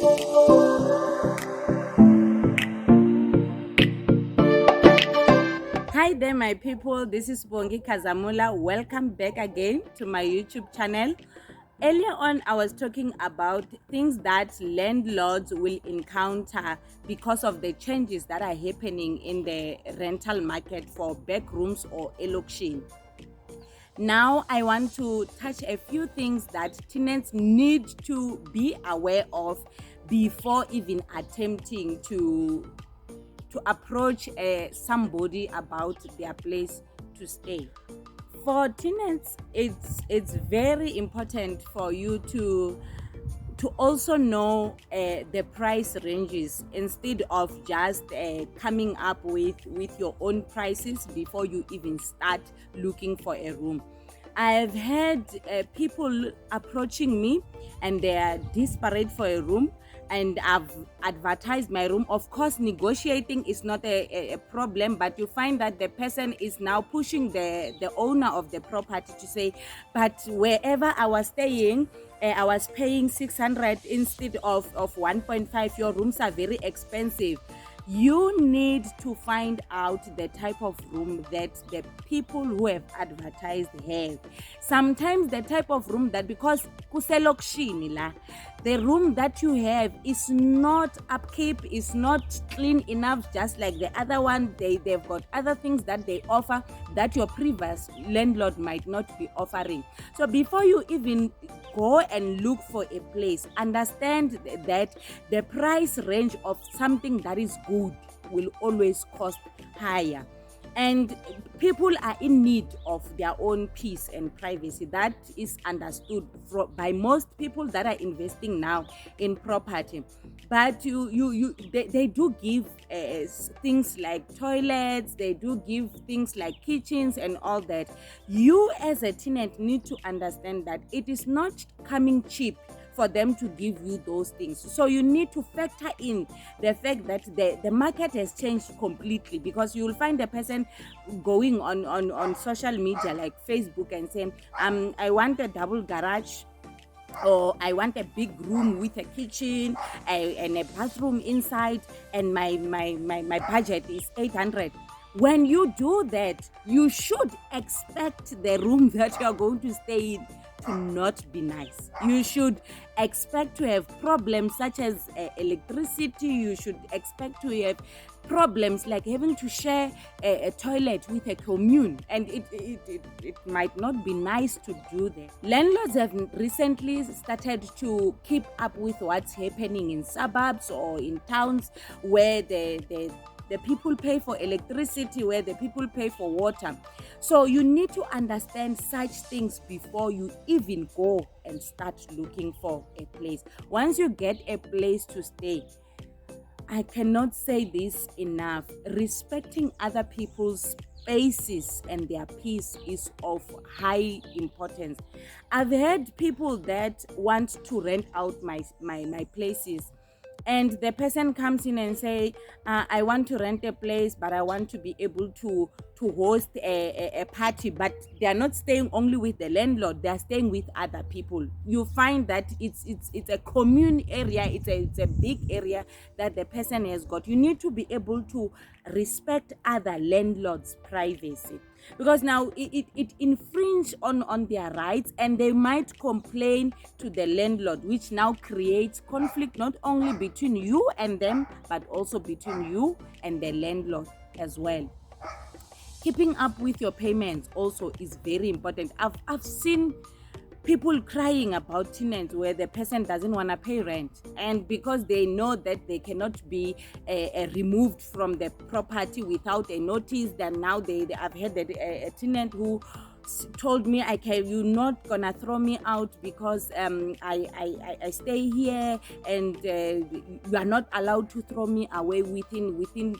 Hi there, my people. This is Bongi Kazamula. Welcome back again to my YouTube channel. Earlier on, I was talking about things that landlords will encounter because of the changes that are happening in the rental market for back rooms or auction. Now, I want to touch a few things that tenants need to be aware of before even attempting to approach somebody about their place to stay. For tenants, it's very important for you to also know the price ranges instead of just coming up with your own prices before you even start looking for a room. I've had people approaching me and they are desperate for a room, and I've advertised my room. Of course, negotiating is not a problem, but you find that the person is now pushing the owner of the property to say, but wherever I was staying, I was paying 600 instead of 1.5. Your rooms are very expensive. You need to find out the type of room that the people who have advertised have. Sometimes the type of room that, because kuselokshini la, the room that you have is not upkeep, is not clean enough, just like the other one. They've got other things that they offer that your previous landlord might not be offering. So before you even go and look for a place, understand that the price range of something that is good will always cost higher. And people are in need of their own peace and privacy. That is understood by most people that are investing now in property. But they do give things like toilets, they do give things like kitchens and all that. You as a tenant need to understand that it is not coming cheap for them to give you those things. So you need to factor in the fact that the market has changed completely, because you will find a person going on social media like Facebook and saying, I want a double garage, or I want a big room with a kitchen and a bathroom inside, and my budget is 800. When you do that, you should expect the room that you are going to stay in to not be nice. You should expect to have problems such as electricity. You should expect to have problems like having to share a toilet with a commune, and it might not be nice to do that. Landlords have recently started to keep up with what's happening in suburbs or in towns where the people pay for electricity, where the people pay for water. So you need to understand such things before you even go and start looking for a place. Once you get a place to stay, I cannot say this enough. Respecting other people's spaces and their peace is of high importance. I've had people that want to rent out my places, and the person comes in and say, I want to rent a place, but I want to be able to host a party, but they are not staying only with the landlord, they are staying with other people. You find that it's a commune area, it's a big area that the person has got. You need to be able to respect other landlords' privacy, because now it infringes on their rights, and they might complain to the landlord, which now creates conflict not only between you and them, but also between you and the landlord as well. Keeping up with your payments also is very important. I've seen people crying about tenants where the person doesn't want to pay rent, and because they know that they cannot be removed from the property without a notice, then now I've had a tenant who told me, you're not gonna throw me out because I stay here, and you are not allowed to throw me away within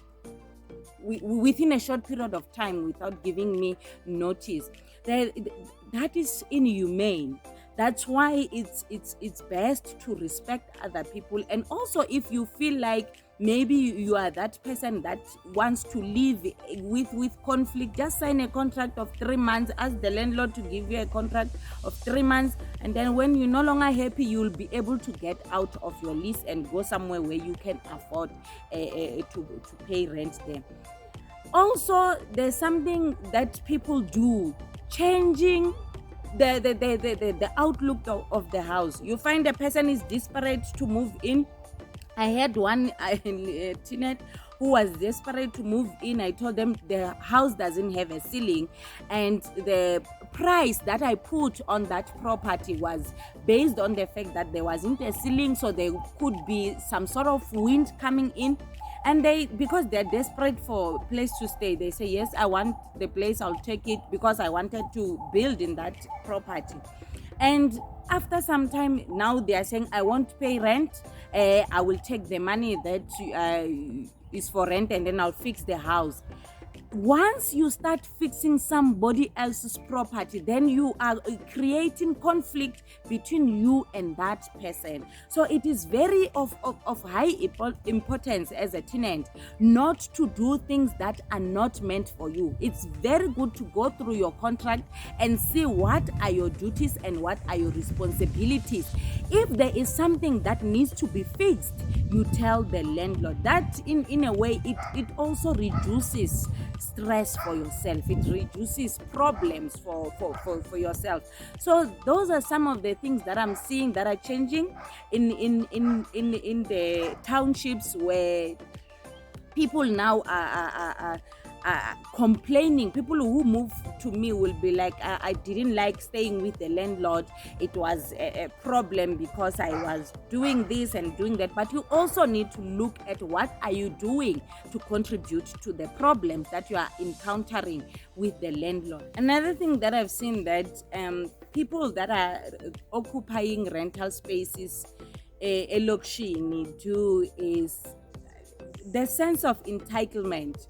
a short period of time without giving me notice. That is inhumane. That's why it's best to respect other people. And also, if you feel like maybe you are that person that wants to live with conflict. Just sign a contract of 3 months, ask the landlord to give you a contract of 3 months, and then when you're no longer happy, you'll be able to get out of your lease and go somewhere where you can afford to pay rent there. Also, there's something that people do, changing the outlook of the house. You find a person is desperate to move in. I had one tenant who was desperate to move in. I told them the house doesn't have a ceiling, and the price that I put on that property was based on the fact that there wasn't a ceiling, so there could be some sort of wind coming in. And because they're desperate for a place to stay, they say, yes, I want the place, I'll take it, because I wanted to build in that property. And after some time, now they are saying, I won't pay rent, I will take the money that is for rent, and then I'll fix the house. Once you start fixing somebody else's property, then you are creating conflict between you and that person. So it is very of high importance as a tenant not to do things that are not meant for you. It's very good to go through your contract and see what are your duties and what are your responsibilities. If there is something that needs to be fixed, you tell the landlord. That in a way, it also reduces stress for yourself. It reduces problems for yourself. So those are some of the things that I'm seeing that are changing in the townships, where people now are complaining. People who move to me will be like, I didn't like staying with the landlord. It was a problem because I was doing this and doing that. But you also need to look at what are you doing to contribute to the problems that you are encountering with the landlord. Another thing that I've seen, that people that are occupying rental spaces elokishini do is the sense of entitlement,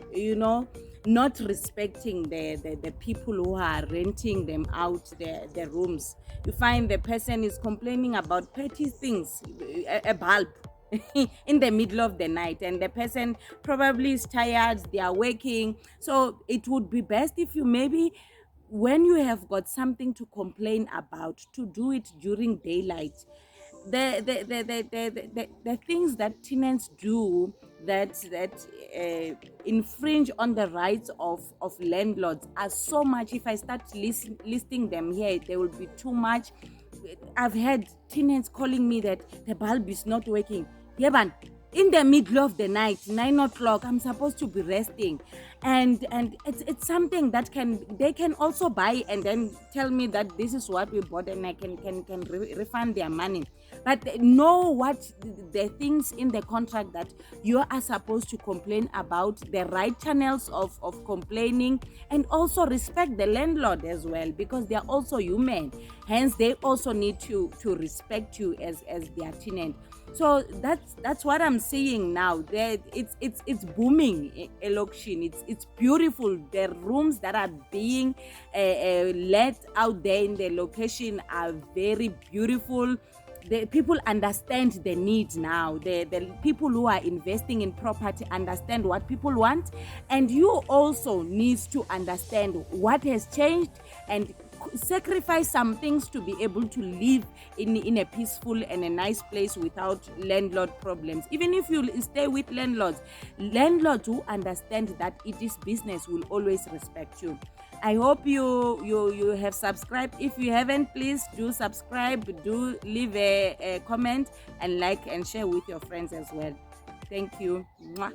not respecting the people who are renting them out the rooms. You find the person is complaining about petty things, a bulb in the middle of the night, and the person probably is tired, they are working. So it would be best if you, maybe when you have got something to complain about, to do it during daylight. The things that tenants do that infringe on the rights of landlords are so much. If I start listing them here, there will be too much. I've had tenants calling me that the bulb is not working. Yeban, in the middle of the night, 9 o'clock, I'm supposed to be resting, and it's something that they can also buy and then tell me that this is what we bought, and I can refund their money. But know what the things in the contract that you are supposed to complain about, the right channels of complaining, and also respect the landlord as well, because they are also human. Hence, they also need to respect you as their tenant. So that's what I'm seeing now. It's booming, elokishini. It's beautiful. The rooms that are being let out there in the location are very beautiful. The people understand the need now. The people who are investing in property understand what people want, and you also need to understand what has changed and sacrifice some things to be able to live in a peaceful and a nice place without landlord problems. Even if you stay with landlords who understand that it is business will always respect you. I hope you have subscribed. If you haven't, please do subscribe, do leave a comment, and like and share with your friends as well. Thank you. Mwah.